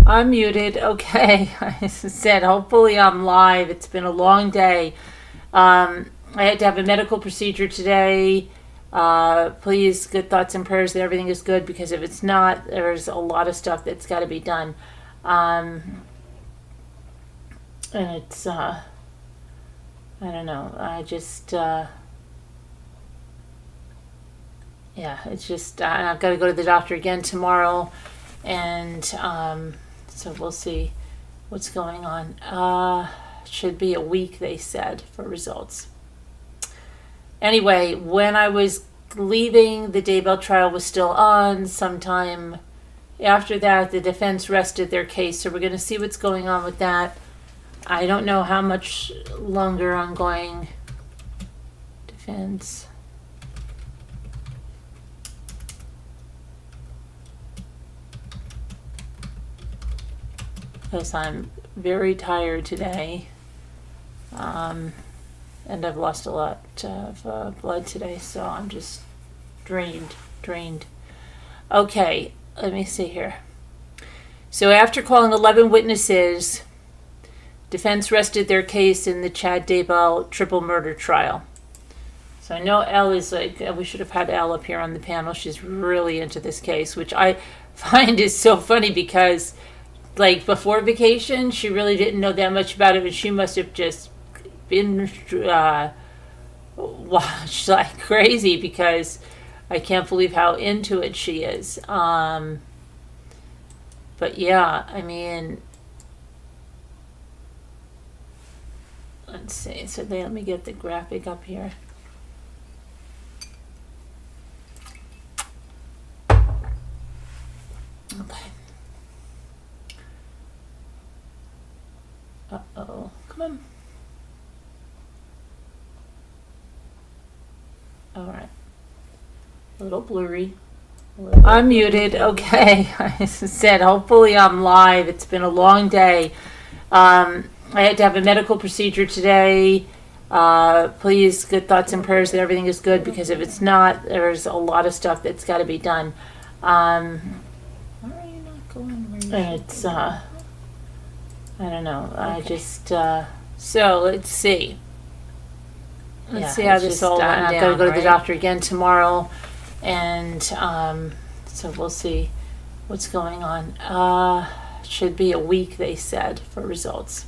I'm muted. Okay. I said, hopefully I'm live. It's been a long day. I had to have a medical procedure today. Please, good thoughts and prayers that everything is good, because if it's not, there's a lot of stuff that's got to be done. And it's, I don't know. It's just, I've got to go to the doctor again tomorrow. And so we'll see what's going on. Should be a week, they said, for results. Anyway, when I was leaving, the Daybell trial was still on. Sometime after that, the defense rested their case. So we're going to see what's going on with that. I don't know how much longer ongoing defense. Because I'm very tired today, and I've lost a lot of blood today, so I'm just drained. Okay, let me see here. So after calling 11 witnesses, defense rested their case in the Chad Daybell triple murder trial. So I know Elle is we should have had Elle up here on the panel. She's really into this case, which I find is so funny because before vacation, she really didn't know that much about it, but she must have just been watched like crazy, because I can't believe how into it she is. But yeah, I mean, let's see. So let me get the graphic up here. Okay. Uh-oh. Come on. All right. A little blurry. I'm muted. Okay. I said, hopefully I'm live. It's been a long day. I had to have a medical procedure today. Please, good thoughts and prayers that everything is good, because if it's not, there's a lot of stuff that's got to be done. Why are you not going where you And it's, I don't know. I just, so let's see. Let's see how this all went down. I've got to go to the doctor again tomorrow. And so we'll see what's going on. Should be a week, they said, for results.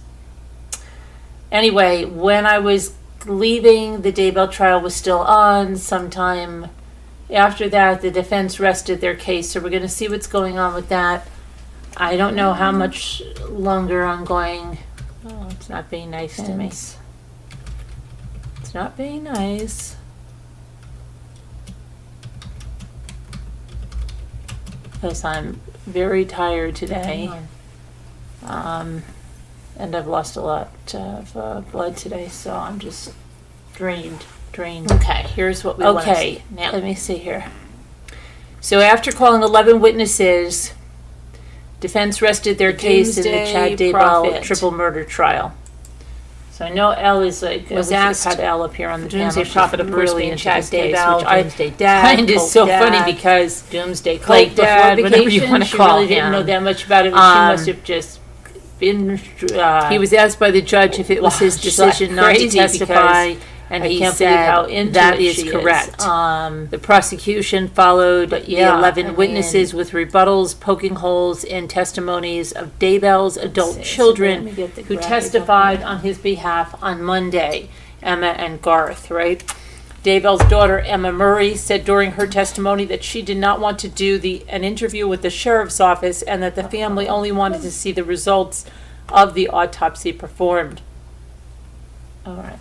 Anyway, when I was leaving, the Daybell trial was still on. Sometime after that, the defense rested their case. So we're going to see what's going on with that. I don't know how much longer ongoing. Oh, it's not being nice to me. It's not being nice. Because I'm very tired today. And I've lost a lot of blood today, so I'm just drained. Okay, here's what we want to see. Now, let me see here. So after calling 11 witnesses, defense rested their case in the Chad Daybell triple murder trial. So I know Elle is was asked, had Elle up here on the Doomsday Prophet, of course, really into Chad Daybell, which I find is so funny, because Doomsday Cult Dad, whatever you want to call him, she really didn't know that much about it, but she must have just been. He was asked by the judge if it was his decision not to testify. And he said how that is correct. The prosecution followed the 11 witnesses with rebuttals, poking holes in testimonies of Daybell's adult children who testified on his behalf on Monday, Emma and Garth, right? Daybell's daughter, Emma Murray, said during her testimony that she did not want to do an interview with the sheriff's office, and that the family only wanted to see the results of the autopsy performed. All right.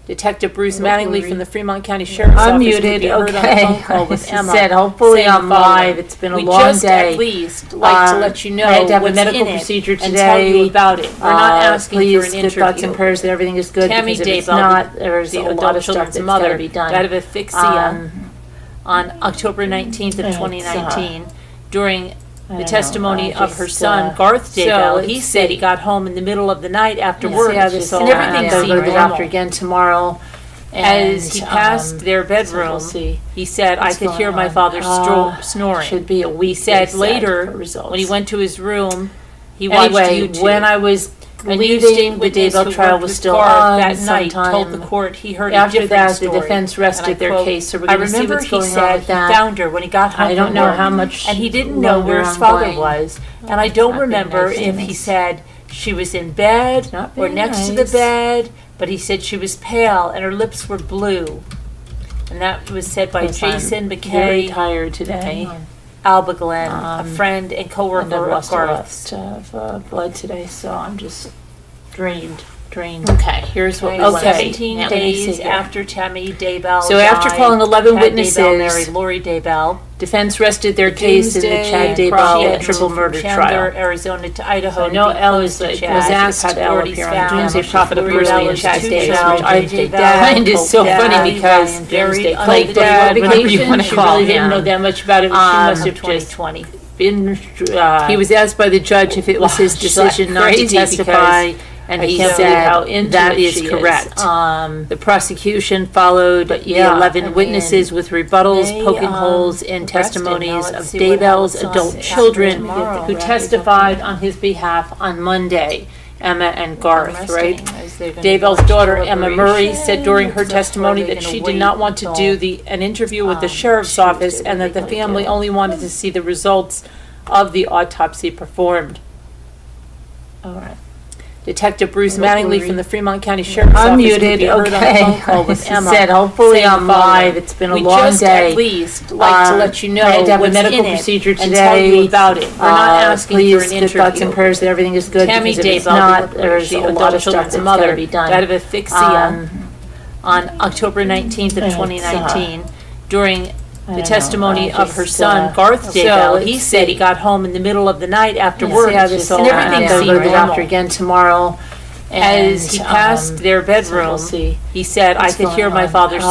Detective Bruce Mattingly from the Fremont County Sheriff's Office muted. Heard on a phone call with Emma. Said, hopefully I'm live. It's been a long day. At least like to let you know I had to have a what's medical in procedure it today. And tell you about it. We're not asking please, for an interview. Good thoughts and prayers that everything is good. Tammy because if it's Daybell, not, there's the a lot adult of stuff children's that's mother, got to be done. died of asphyxia on October 19th of 2019 during the testimony of her son, Garth Daybell. He said he got home in the middle of the night after work, and everything seemed seemed go to the doctor normal. again tomorrow. As he passed their bedroom, he said, "I could hear my father snoring." Should be a week. He said later, when he went to his room, He watched YouTube. When I was leaving, the Daybell trial was still on that night. Told the court he heard after a different story. The defense rested their case. So we're going to see what's going on with that. He found her when he got home. I don't know how much, and he didn't know where his father was. And I don't remember if he said she was in bed or next to the bed, but he said she was pale and her lips were blue. And that was said by Jason McKay. Very tired today. Alba Glenn, a friend and co-worker of Garth's. I've lost a lot of blood today, so I'm just drained. Okay, here's what we want. 17 days after Tammy Daybell So after calling 11 witnesses, Daybell married Lori Daybell. Defense rested their case in the Chad Daybell triple murder trial. Arizona to Idaho. I know Elle was asked how Elle appear on Doomsday Prophet of Mercy and Chad Daybell, which I find is so funny because Doomsday Plague Dad, whatever you want to call him, didn't know that much about it. She must have just been. He was asked by the judge if it was his decision not to testify. And he said that is correct. The prosecution followed the 11 witnesses with rebuttals, poking holes in testimonies of Daybell's adult children who testified on his behalf on Monday. Emma and Garth, right? Daybell's daughter, Emma Murray, said during her testimony that she did not want to do an interview with the sheriff's office and that the family only wanted to see the results of the autopsy performed. All right. Detective Bruce Mattingly from the Fremont County Sheriff's Office. Unmuted, okay. Said hopefully I'm live. It's been a long day. At least like to let you know I had to have a medical procedure today. And tell you about it. We're not asking for an interview. Please, thoughts and prayers that everything is good. Tammy Daybell, if not, there's a lot of stuff that's got to be done. Died of asphyxia on October 19th of 2019 during the testimony of her son, Garth Daybell. He said he got home in the middle of the night after work, and everything seemed go to the doctor again tomorrow. As he passed their bedroom, he said, "I could hear my father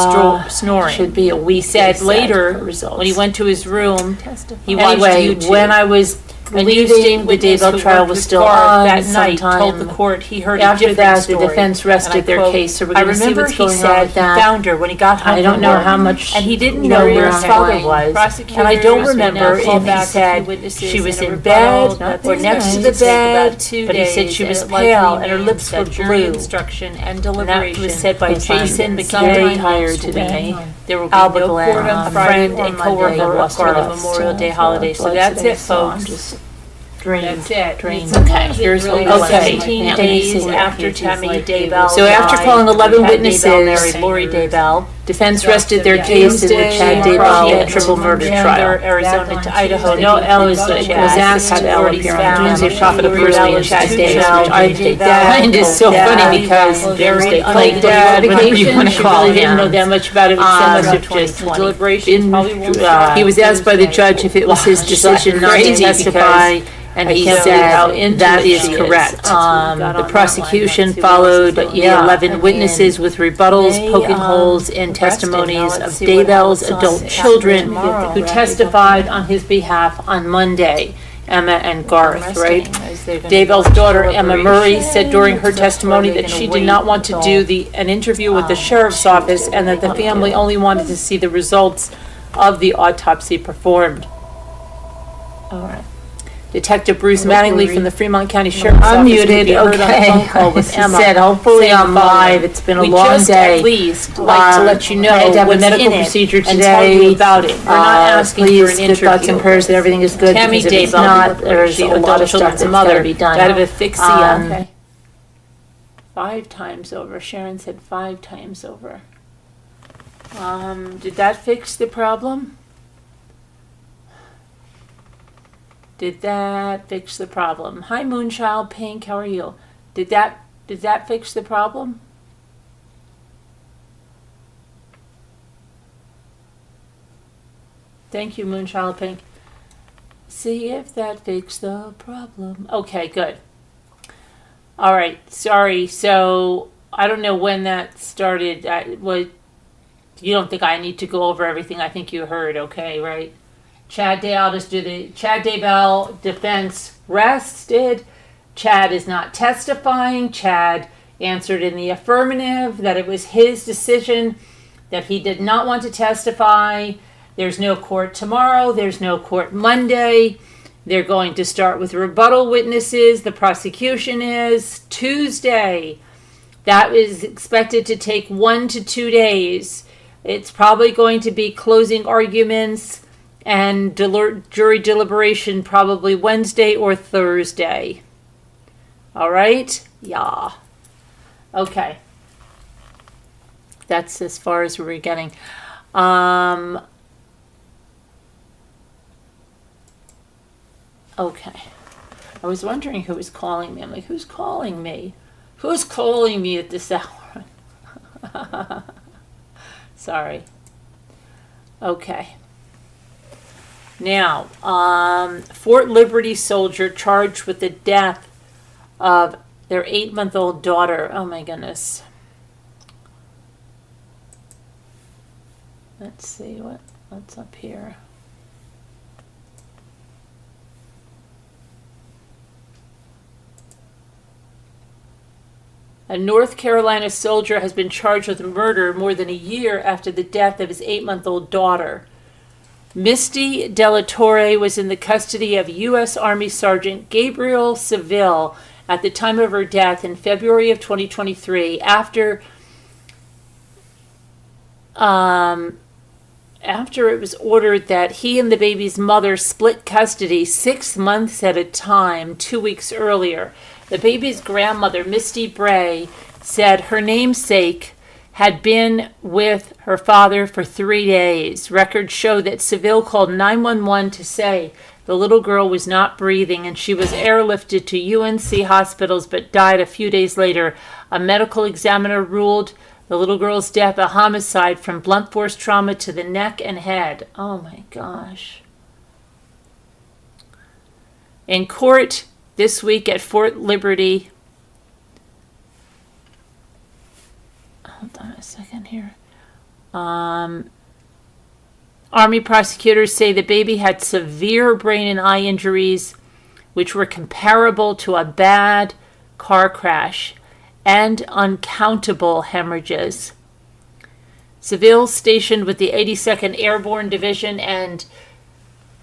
snoring." Should be a week. He said later, when he went to his room, he watched YouTube. When I was leaving, the Daybell trial was still on that night. Told the court he heard after a different story. The defense rested their case. So we're going to see what's going on with that. He found her when he got home. I don't know how much, and he didn't know where his father was. And I don't remember if he said she was in bed or next to the bed, but he said she was pale and her lips were blue. Instruction and deliberation. That was said by Jason McKay. Tired today. There will be no court on Friday and co-worker of the Memorial Day holiday. So that's it, folks. That's it. Okay, here's what we want. 17 days after Tammy Daybell. So after calling 11 witnesses, married Lori Daybell. Defense rested their case in the Chad Daybell triple murder trial. Arizona to Idaho. No, Elle was asked how Elle appear on Doomsday Prophet of Mercy and Chad Daybell, which I find is so funny because Doomsday Plague Dad, whatever you want to call him, didn't know that much about it. He must have just deliberation. He was asked by the judge if it was his decision not to testify. And he said that is correct. The prosecution followed the 11 witnesses with rebuttals, poking holes in testimonies of Daybell's adult children who testified on his behalf on Monday. Emma and Garth, right? Daybell's daughter, Emma Murray, said during her testimony that she did not want to do an interview with the sheriff's office and that the family only wanted to see the results of the autopsy performed. All right. Detective Bruce Mattingly from the Fremont County Sheriff's Office. Unmuted, okay. Said hopefully I'm live. It's been a long day. At least like to let you know I had to have a medical procedure today. And tell you about it. We're not asking for an interview. Thoughts and prayers that everything is good. Tammy Daybell, not, there's a lot of stuff that's got to be done. Died of asphyxia. Okay. 5 times over. Sharon said 5 times over. Did that fix the problem? Did that fix the problem? Hi, Moonchild Pink. How are you? Did that fix the problem? Thank you, Moonchild Pink. See if that fixed the problem. Okay, good. All right. Sorry. So I don't know when that started. You don't think I need to go over everything? I think you heard. Okay, right? I'll just do the Chad Daybell defense rested. Chad is not testifying. Chad answered in the affirmative that it was his decision, that he did not want to testify. There's no court tomorrow. There's no court Monday. They're going to start with rebuttal witnesses. The prosecution is Tuesday. That is expected to take 1 to 2 days. It's probably going to be closing arguments and jury deliberation probably Wednesday or Thursday. All right? Yeah. Okay. That's as far as we're getting. Okay. I was wondering who was calling me. I'm like, who's calling me? Who's calling me at this hour? Sorry. Okay. Now, Fort Liberty soldier charged with the death of their 8-month-old daughter. Oh my goodness. Let's see what's up here. A North Carolina soldier has been charged with murder more than a year after the death of his 8-month-old daughter. Misty Delatorre was in the custody of U.S. Army Sergeant Gabriel Seville at the time of her death in February of 2023 after it was ordered that he and the baby's mother split custody 6 months at a time 2 weeks earlier. The baby's grandmother, Misty Bray, said her namesake had been with her father for 3 days. Records show that Seville called 911 to say the little girl was not breathing and she was airlifted to UNC hospitals but died a few days later. A medical examiner ruled the little girl's death a homicide from blunt force trauma to the neck and head. Oh my gosh. In court this week at Fort Liberty, hold on a second here. Army prosecutors say the baby had severe brain and eye injuries, which were comparable to a bad car crash, and uncountable hemorrhages. Seville, stationed with the 82nd Airborne Division and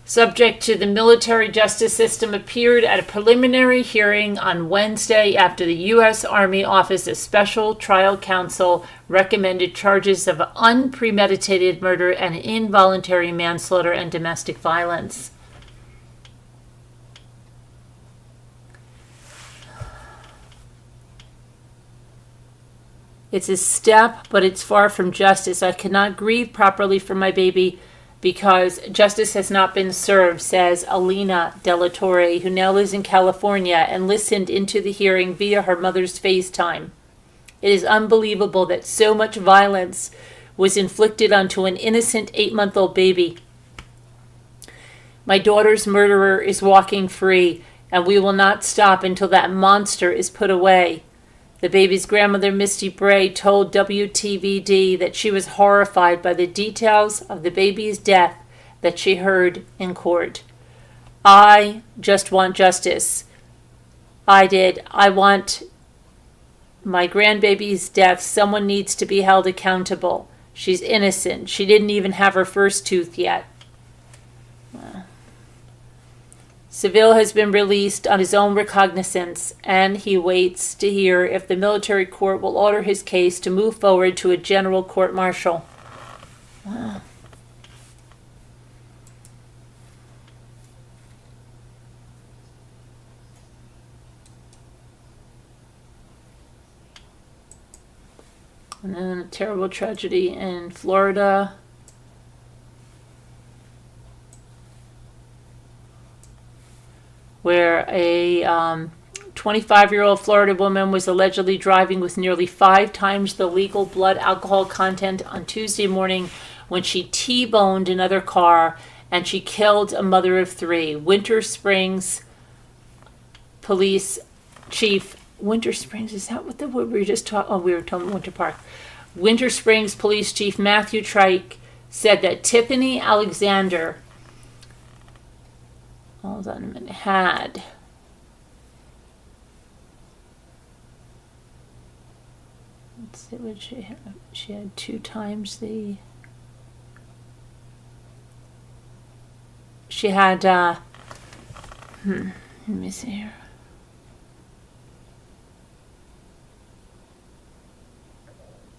subject to the military justice system, appeared at a preliminary hearing on Wednesday after the U.S. Army Office of Special Trial Counsel recommended charges of unpremeditated murder and involuntary manslaughter and domestic violence. It's a step, but it's far from justice. I cannot grieve properly for my baby because justice has not been served, says Alina Delatorre, who now lives in California and listened into the hearing via her mother's FaceTime. It is unbelievable that so much violence was inflicted onto an innocent 8-month-old baby. My daughter's murderer is walking free, and we will not stop until that monster is put away. The baby's grandmother, Misty Bray, told WTVD that she was horrified by the details of the baby's death that she heard in court. I just want justice. I want my grandbaby's death. Someone needs to be held accountable. She's innocent. She didn't even have her first tooth yet. Seville has been released on his own recognizance, and he waits to hear if the military court will order his case to move forward to a general court-martial. Wow. And then a terrible tragedy in Florida. Where a 25-year-old Florida woman was allegedly driving with nearly 5 times the legal blood alcohol content on Tuesday morning when she T-boned another car and she killed a mother of 3. Winter Springs Police Chief, Winter Springs, is that what the word we were just talking? Oh, we were talking Winter Park. Winter Springs Police Chief Matthew Trike said that Tiffany Alexander, hold on a minute, let's see what she had. She had 2 times the, she had Let me see here.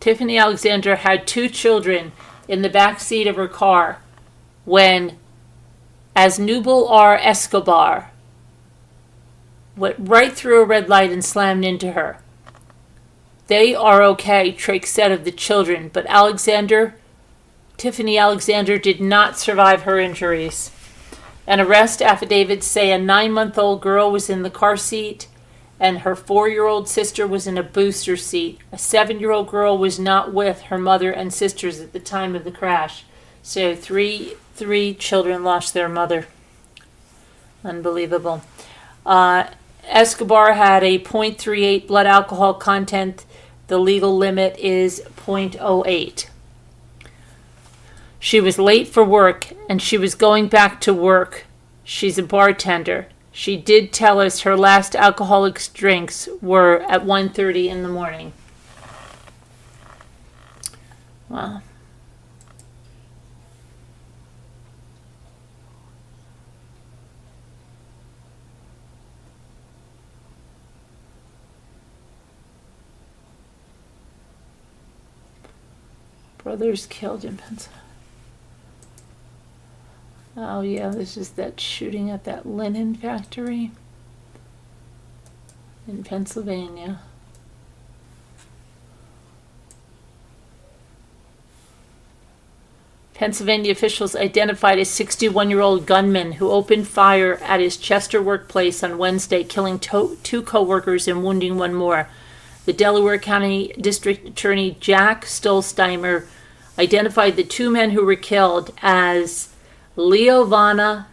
Tiffany Alexander had 2 children in the back seat of her car when Aznubal R. Escobar went right through a red light and slammed into her. They are okay, Trake said of the children, but Tiffany Alexander did not survive her injuries. An arrest affidavits say a 9-month-old girl was in the car seat and her 4-year-old sister was in a booster seat. A 7-year-old girl was not with her mother and sisters at the time of the crash. So three children lost their mother. Unbelievable. Escobar had a .38 blood alcohol content. The legal limit is .08. She was late for work, and she was going back to work. She's a bartender. She did tell us her last alcoholic drinks were at 1:30 in the morning. Wow. Brothers killed in Pennsylvania. Oh yeah, this is that shooting at that linen factory in Pennsylvania. Pennsylvania officials identified a 61-year-old gunman who opened fire at his Chester workplace on Wednesday, killing 2 co-workers and wounding 1 more. The Delaware County District Attorney Jack Stolzheimer identified the 2 men who were killed as Leovani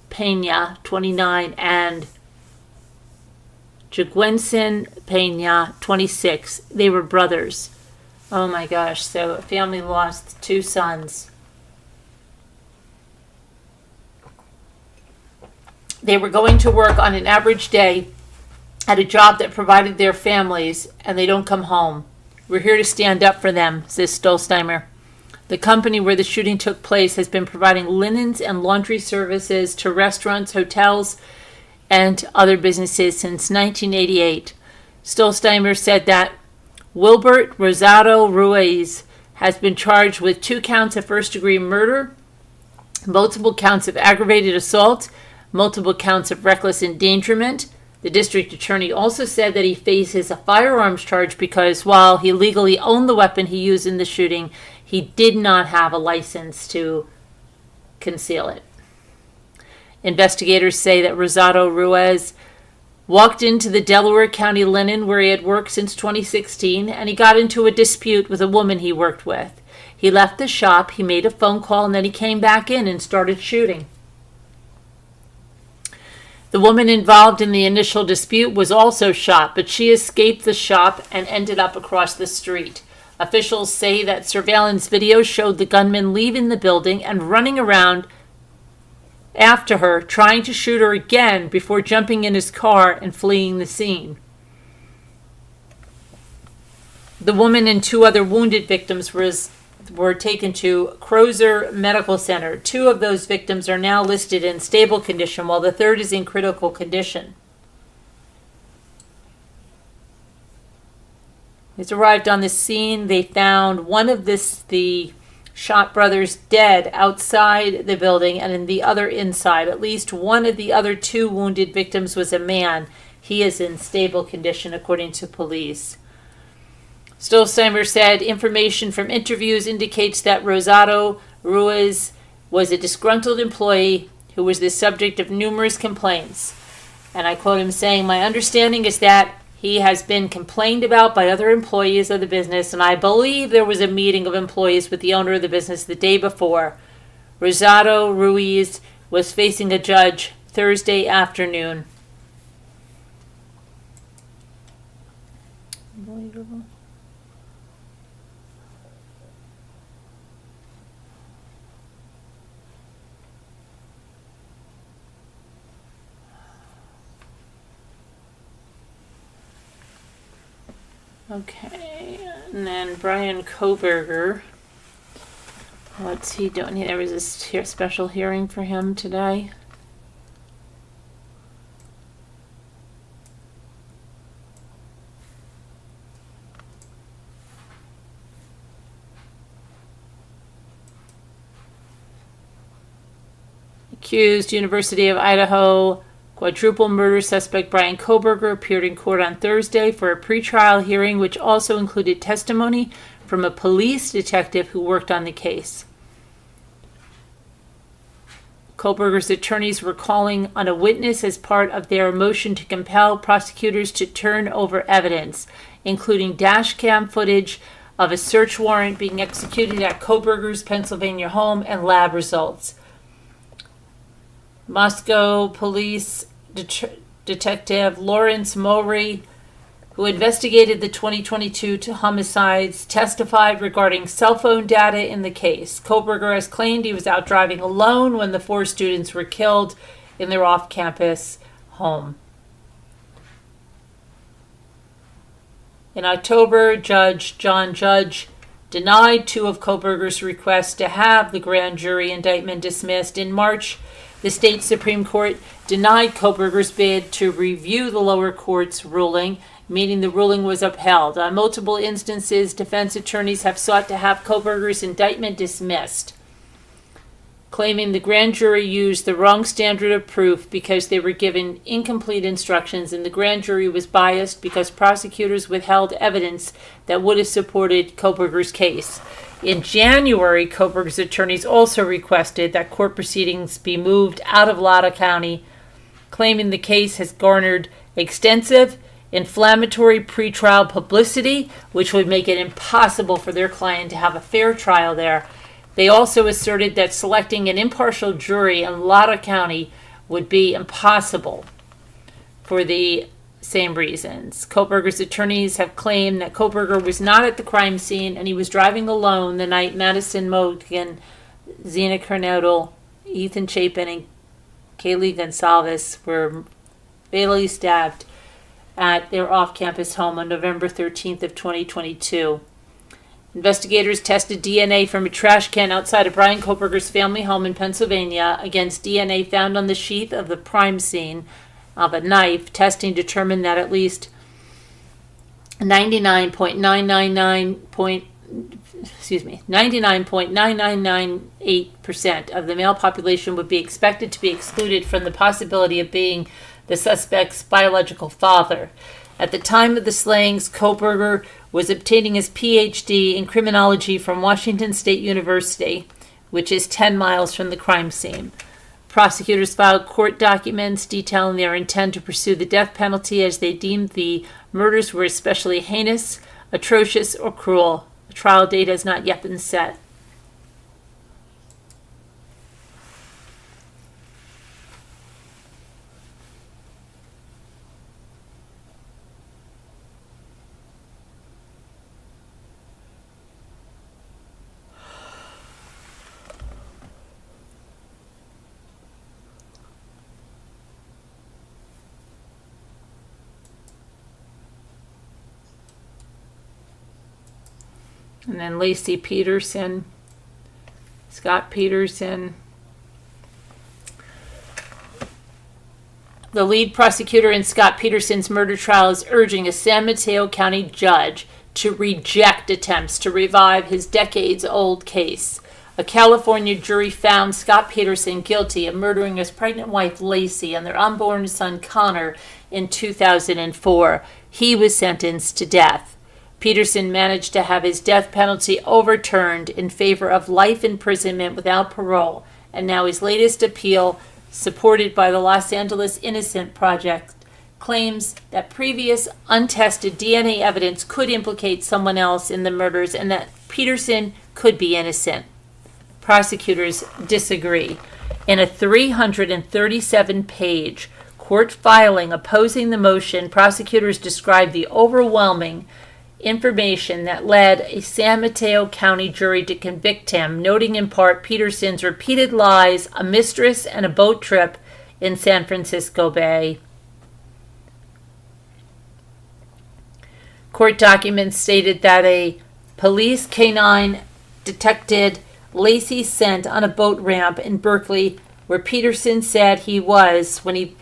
Pena, 29, and Jagwenson Pena, 26. They were brothers. Oh my gosh, so a family lost 2 sons. They were going to work on an average day at a job that provided their families, and they don't come home. We're here to stand up for them, says Stolzheimer. The company where the shooting took place has been providing linens and laundry services to restaurants, hotels, and other businesses since 1988. Stolzheimer said that Wilbert Rosado Ruiz has been charged with 2 counts of first-degree murder, multiple counts of aggravated assault, multiple counts of reckless endangerment. The district attorney also said that he faces a firearms charge because while he legally owned the weapon he used in the shooting, he did not have a license to conceal it. Investigators say that Rosado Ruiz walked into the Delaware County Linen where he had worked since 2016, and he got into a dispute with a woman he worked with. He left the shop, he made a phone call, and then he came back in and started shooting. The woman involved in the initial dispute was also shot, but she escaped the shop and ended up across the street. Officials say that surveillance video showed the gunman leaving the building and running around after her, trying to shoot her again before jumping in his car and fleeing the scene. The woman and 2 other wounded victims were taken to Crozer Medical Center. 2 of those victims are now listed in stable condition, while the 3rd is in critical condition. He's arrived on the scene. They found one of the shot brothers dead outside the building and in the other inside. At least one of the other 2 wounded victims was a man. He is in stable condition, according to police. Stolzheimer said information from interviews indicates that Rosado Ruiz was a disgruntled employee who was the subject of numerous complaints. And I quote him saying, "My understanding is that he has been complained about by other employees of the business, and I believe there was a meeting of employees with the owner of the business the day before." Rosado Ruiz was facing a judge Thursday afternoon. Unbelievable. Okay, and then Brian Kohberger. What's he doing? There was a special hearing for him today. Accused, University of Idaho quadruple murder suspect Brian Kohberger appeared in court on Thursday for a pretrial hearing, which also included testimony from a police detective who worked on the case. Kohberger's attorneys were calling on a witness as part of their motion to compel prosecutors to turn over evidence, including dash cam footage of a search warrant being executed at Kohberger's Pennsylvania home and lab results. Moscow police detective Lawrence Mowry, who investigated the 2022 homicides, testified regarding cell phone data in the case. Kohberger has claimed he was out driving alone when the 4 students were killed in their off-campus home. In October, Judge John Judge denied 2 of Kohberger's requests to have the grand jury indictment dismissed. In March, the state Supreme Court denied Kohberger's bid to review the lower court's ruling, meaning the ruling was upheld. On multiple instances, defense attorneys have sought to have Kohberger's indictment dismissed, claiming the grand jury used the wrong standard of proof because they were given incomplete instructions, and the grand jury was biased because prosecutors withheld evidence that would have supported Kohberger's case. In January, Kohberger's attorneys also requested that court proceedings be moved out of Latah County, claiming the case has garnered extensive inflammatory pretrial publicity, which would make it impossible for their client to have a fair trial there. They also asserted that selecting an impartial jury in Latah County would be impossible for the same reasons. Kohberger's attorneys have claimed that Kohberger was not at the crime scene and he was driving alone the night Madison Mogan, Zena Kernodle, Ethan Chapin, and Kaylee Gonsalves were fatally stabbed at their off-campus home on November 13th of 2022. Investigators tested DNA from a trash can outside of Brian Kohberger's family home in Pennsylvania against DNA found on the sheath of the crime scene of a knife. Testing determined that at least 99.9998% of the male population would be expected to be excluded from the possibility of being the suspect's biological father. At the time of the slayings, Kohberger was obtaining his PhD in criminology from Washington State University, which is 10 miles from the crime scene. Prosecutors filed court documents detailing their intent to pursue the death penalty as they deemed the murders were especially heinous, atrocious, or cruel. A trial date has not yet been set. And then Lacey Peterson, Scott Peterson. The lead prosecutor in Scott Peterson's murder trial is urging a San Mateo County judge to reject attempts to revive his decades-old case. A California jury found Scott Peterson guilty of murdering his pregnant wife Lacey and their unborn son Connor in 2004. He was sentenced to death. Peterson managed to have his death penalty overturned in favor of life imprisonment without parole, and now his latest appeal, supported by the Los Angeles Innocent Project, claims that previous untested DNA evidence could implicate someone else in the murders and that Peterson could be innocent. Prosecutors disagree. In a 337-page court filing opposing the motion, prosecutors described the overwhelming information that led a San Mateo County jury to convict him, noting in part Peterson's repeated lies, a mistress, and a boat trip in San Francisco Bay. Court documents stated that a police canine detected Lacey's scent on a boat ramp in Berkeley, where Peterson said he was when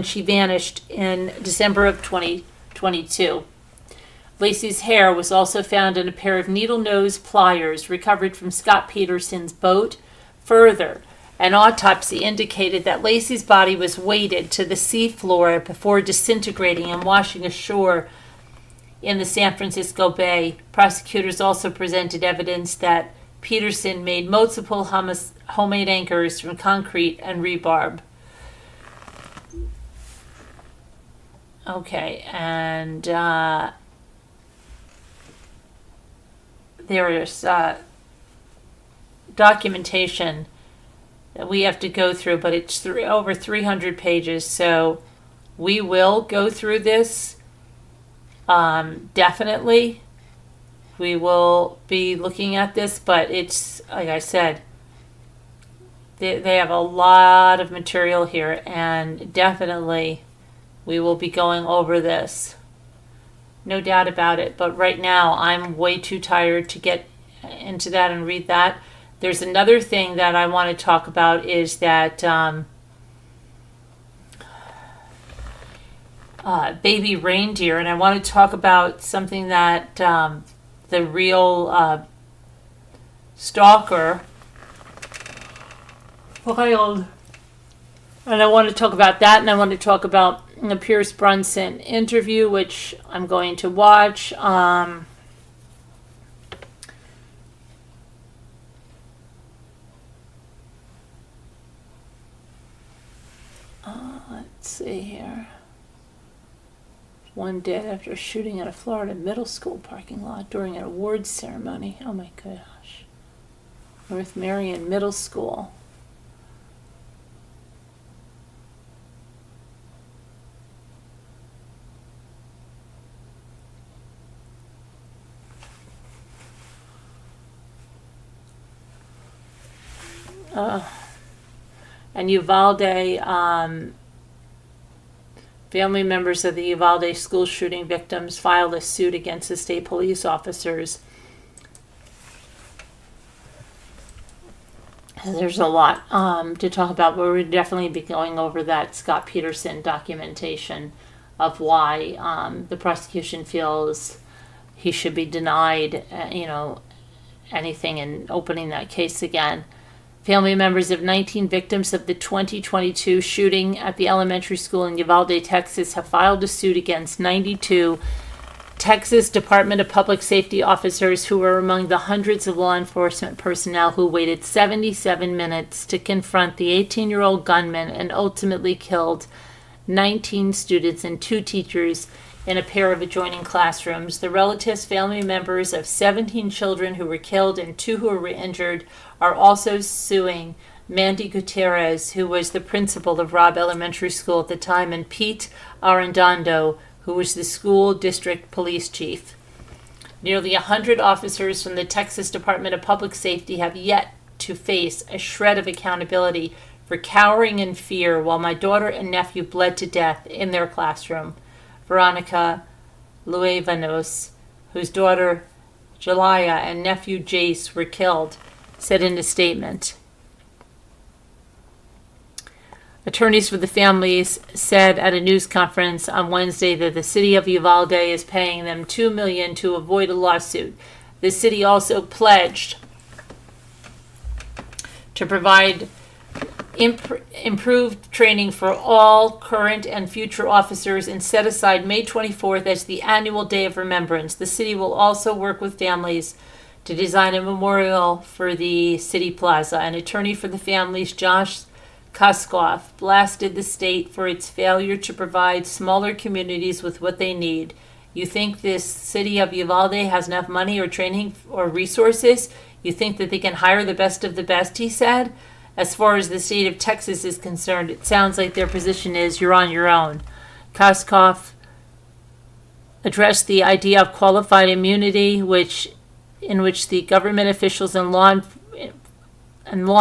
she vanished in December of 2022. Lacey's hair was also found in a pair of needle-nose pliers recovered from Scott Peterson's boat. Further, An autopsy indicated that Lacey's body was weighted to the seafloor before disintegrating and washing ashore in the San Francisco Bay. Prosecutors also presented evidence that Peterson made multiple homemade anchors from concrete and rebarb. Okay, and there is documentation that we have to go through, but it's over 300 pages, so we will go through this. Definitely. We will be looking at this, but it's, like I said, they have a lot of material here, and definitely we will be going over this. No doubt about it, but right now I'm way too tired to get into that and read that. There's another thing that I want to talk about is that Baby Reindeer, and I want to talk about something that the real stalker filed. And I want to talk about that, and I want to talk about the Pierce Brunson interview, which I'm going to watch. Let's see here. One dead after shooting at a Florida middle school parking lot during an awards ceremony. Oh my gosh. North Marion Middle School. And Uvalde, family members of the Uvalde school shooting victims filed a suit against the state police officers. There's a lot to talk about, but we'll definitely be going over that Scott Peterson documentation of why the prosecution feels he should be denied, anything in opening that case again. Family members of 19 victims of the 2022 shooting at the elementary school in Uvalde, Texas, have filed a suit against 92 Texas Department of Public Safety officers who were among the hundreds of law enforcement personnel who waited 77 minutes to confront the 18-year-old gunman and ultimately killed 19 students and 2 teachers in a pair of adjoining classrooms. The relatives, family members of 17 children who were killed and 2 who were injured are also suing Mandy Gutierrez, who was the principal of Robb Elementary School at the time, and Pete Arredondo, who was the school district police chief. Nearly 100 officers from the Texas Department of Public Safety have yet to face a shred of accountability for cowering in fear while my daughter and nephew bled to death in their classroom. Veronica Luevanos, whose daughter Jalaya and nephew Jace were killed, said in a statement. Attorneys for the families said at a news conference on Wednesday that the city of Uvalde is paying them $2 million to avoid a lawsuit. The city also pledged to provide improved training for all current and future officers and set aside May 24th as the annual Day of Remembrance. The city will also work with families to design a memorial for the city plaza. An attorney for the families, Josh Koskoff, blasted the state for its failure to provide smaller communities with what they need. You think this city of Uvalde has enough money or training or resources? You think that they can hire the best of the best, he said. As far as the state of Texas is concerned, it sounds like their position is you're on your own. Koskoff addressed the idea of qualified immunity, in which the government officials and law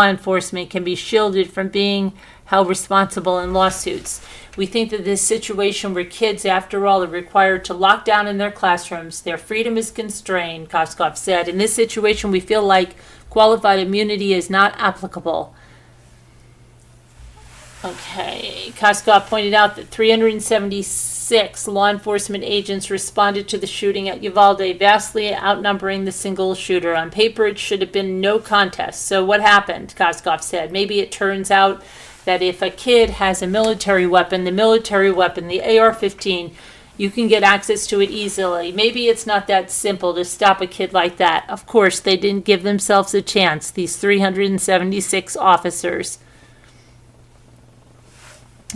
enforcement can be shielded from being held responsible in lawsuits. We think that this situation where kids, after all, are required to lock down in their classrooms, their freedom is constrained, Koskoff said. In this situation, we feel like qualified immunity is not applicable. Okay, Koskoff pointed out that 376 6 law enforcement agents responded to the shooting at Uvalde, vastly outnumbering the single shooter. On paper, it should have been no contest. So what happened, Koskoff said. Maybe it turns out that if a kid has a military weapon, the AR-15, you can get access to it easily. Maybe it's not that simple to stop a kid like that. Of course, they didn't give themselves a chance, these 376 officers.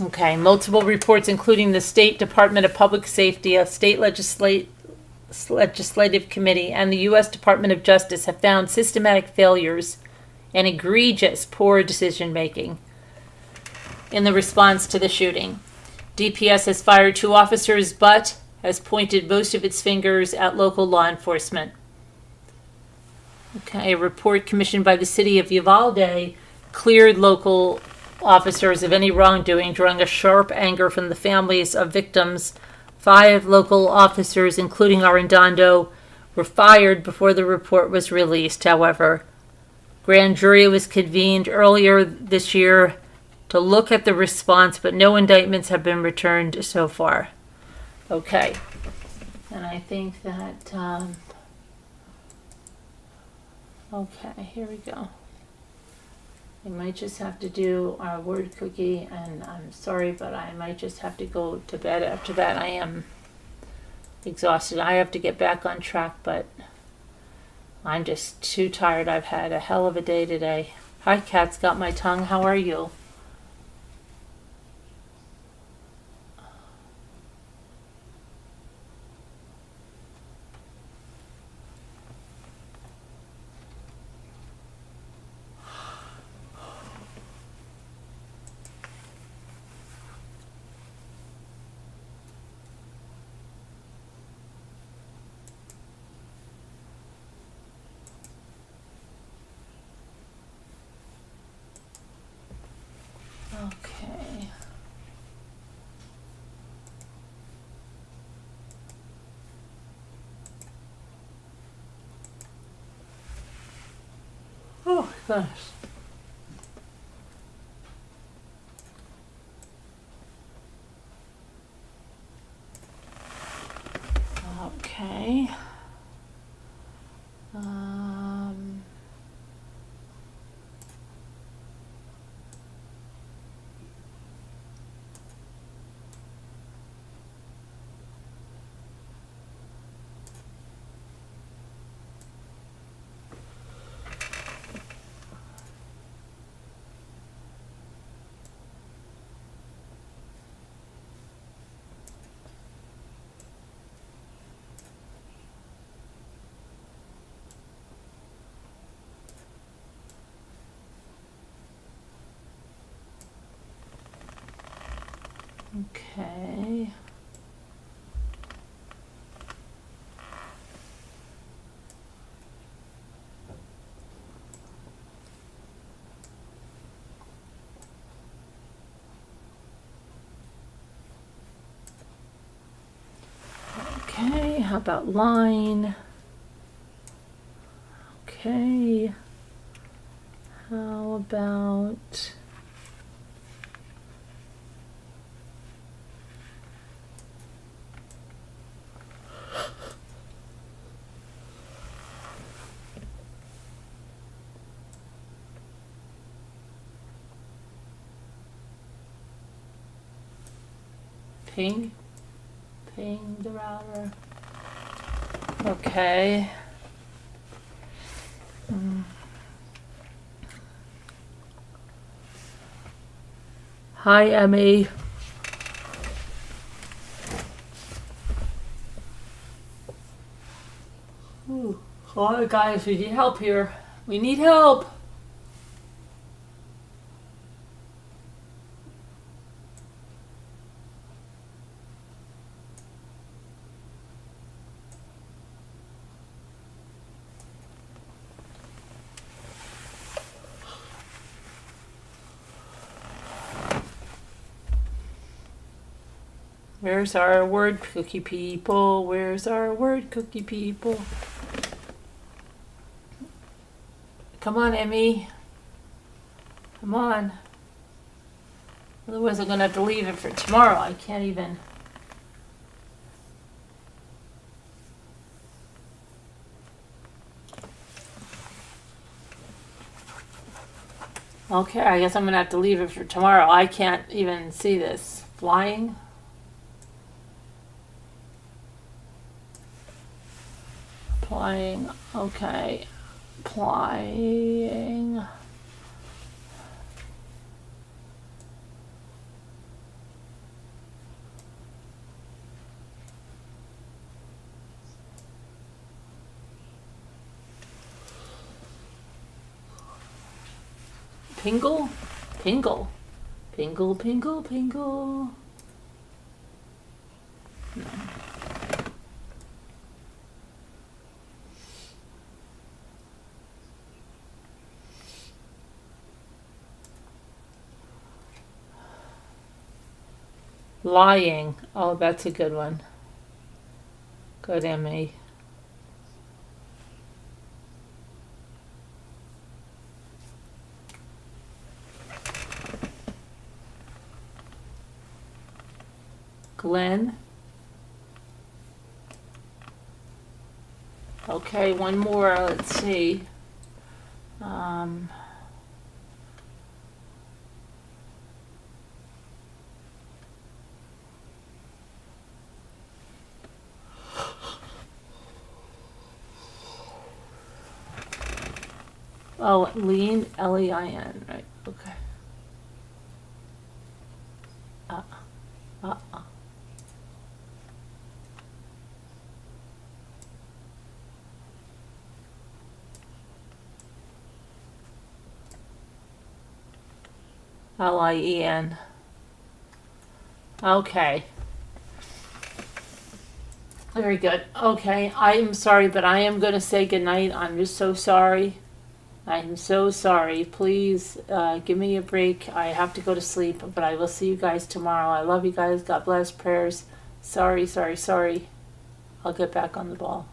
Okay, multiple reports, including the State Department of Public Safety, a state legislative committee, and the U.S. Department of Justice have found systematic failures and egregious poor decision-making in the response to the shooting. DPS has fired 2 officers, but has pointed most of its fingers at local law enforcement. Okay, a report commissioned by the city of Uvalde cleared local officers of any wrongdoing, drawing a sharp anger from the families of victims. 5 local officers, including Arredondo, were fired before the report was released. However, grand jury was convened earlier this year to look at the response, but no indictments have been returned so far. Okay, and I think that, okay, here we go. I might just have to do our word cookie, and I'm sorry, but I might just have to go to bed after that. I am exhausted. I have to get back on track, but I'm just too tired. I've had a hell of a day today. Hi, Cat's got my tongue. How are you? Okay. Oh, gosh. Okay. Okay. Okay, how about line? Okay. How about ping the router? Okay. Hi, Emmy. Ooh. Oh, guys, we need help here. We need help. Where's our word cookie people? Where's our word cookie people? Come on, Emmy. Come on. Otherwise I'm going to have to leave it for tomorrow. I can't even. Okay, I guess I'm gonna have to leave it for tomorrow. I can't even see this. Flying. Flying. Okay. Flying. Pingle? Pingle. Pingle, pingle, pingle. No. Lying. Oh, that's a good one. Good, Emmy. Glenn. Okay, one more. Let's see. Oh, Lean, Lein, right? Okay. Lien. Okay. Very good. Okay, I'm sorry, but I am going to say goodnight. I'm just so sorry. I'm so sorry. Please give me a break. I have to go to sleep, but I will see you guys tomorrow. I love you guys. God bless. Prayers. Sorry, sorry, sorry. I'll get back on the ball.